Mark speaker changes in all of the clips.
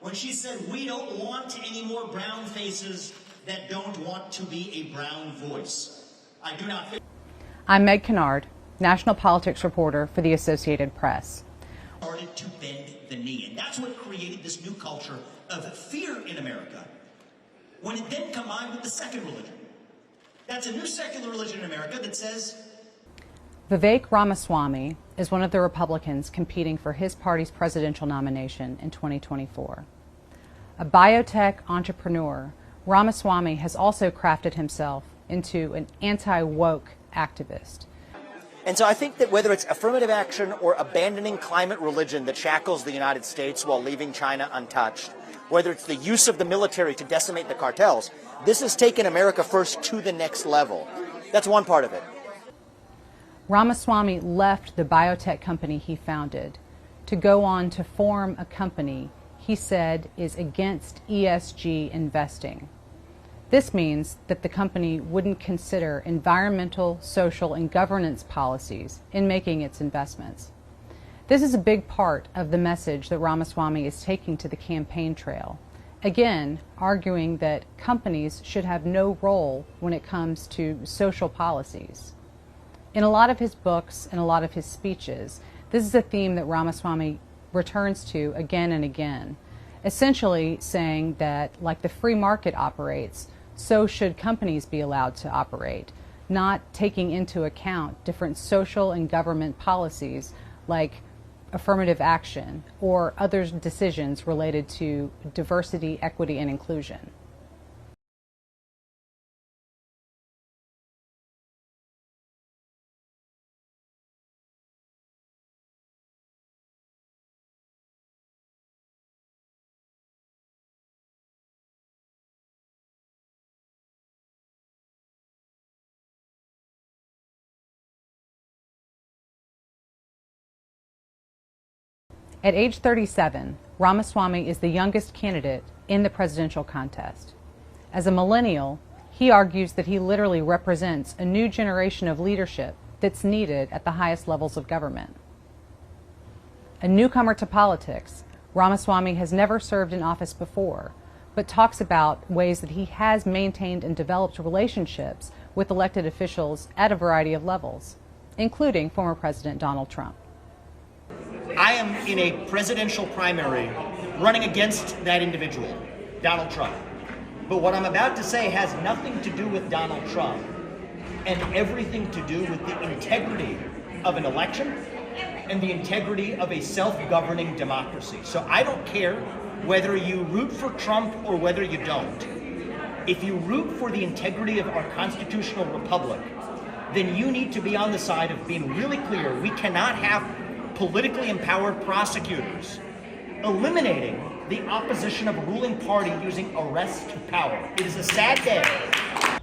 Speaker 1: when she said, we don't want any more brown faces that don't want to be a brown voice. I do not think.
Speaker 2: I'm Meg Kinnard, national politics reporter for the Associated Press.
Speaker 1: Started to bend the knee, and that's what created this new culture of fear in America. When it then combined with the second religion. That's a new secular religion in America that says.
Speaker 2: Vivek Ramaswamy is one of the Republicans competing for his party's presidential nomination in 2024. A biotech entrepreneur, Ramaswamy has also crafted himself into an anti-woke activist.
Speaker 3: And so I think that whether it's affirmative action or abandoning climate religion that shackles the United States while leaving China untouched, whether it's the use of the military to decimate the cartels, this has taken America First to the next level. That's one part of it.
Speaker 2: Ramaswamy left the biotech company he founded to go on to form a company he said is against ESG investing. This means that the company wouldn't consider environmental, social, and governance policies in making its investments. This is a big part of the message that Ramaswamy is taking to the campaign trail, again arguing that companies should have no role when it comes to social policies. In a lot of his books and a lot of his speeches, this is a theme that Ramaswamy returns to again and again, essentially saying that like the free market operates, so should companies be allowed to operate, not taking into account different social and government policies like affirmative action or other decisions related to diversity, equity, and inclusion. At age 37, Ramaswamy is the youngest candidate in the presidential contest. As a millennial, he argues that he literally represents a new generation of leadership that's needed at the highest levels of government. A newcomer to politics, Ramaswamy has never served in office before, but talks about ways that he has maintained and developed relationships with elected officials at a variety of levels, including former President Donald Trump.
Speaker 1: I am in a presidential primary running against that individual, Donald Trump. But what I'm about to say has nothing to do with Donald Trump and everything to do with the integrity of an election and the integrity of a self-governing democracy. So I don't care whether you root for Trump or whether you don't. If you root for the integrity of our constitutional republic, then you need to be on the side of being really clear. We cannot have politically empowered prosecutors eliminating the opposition of a ruling party using arrest power. It is a sad day.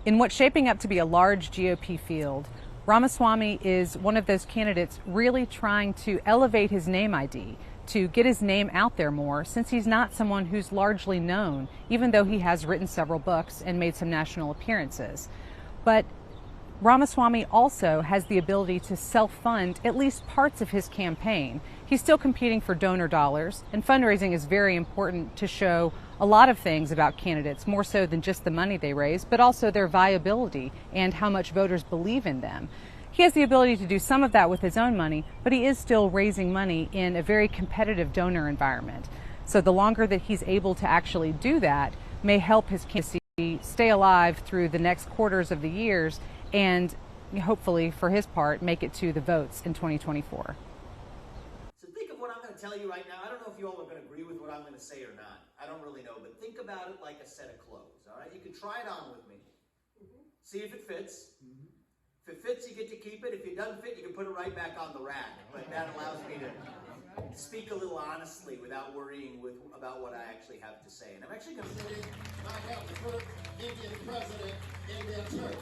Speaker 2: In what's shaping up to be a large GOP field, Ramaswamy is one of those candidates really trying to elevate his name ID, to get his name out there more, since he's not someone who's largely known, even though he has written several books and made some national appearances. But Ramaswamy also has the ability to self-fund at least parts of his campaign. He's still competing for donor dollars, and fundraising is very important to show a lot of things about candidates, more so than just the money they raise, but also their viability and how much voters believe in them. He has the ability to do some of that with his own money, but he is still raising money in a very competitive donor environment. So the longer that he's able to actually do that may help his candidacy stay alive through the next quarters of the years and hopefully, for his part, make it to the votes in 2024.
Speaker 3: So think of what I'm going to tell you right now. I don't know if you all are going to agree with what I'm going to say or not. I don't really know, but think about it like a set of clothes, all right? You can try it on with me. See if it fits. If it fits, you get to keep it. If it doesn't fit, you can put it right back on the rack. But that allows me to speak a little honestly without worrying about what I actually have to say. And I'm actually going to say,
Speaker 4: I have the first Indian president in their church.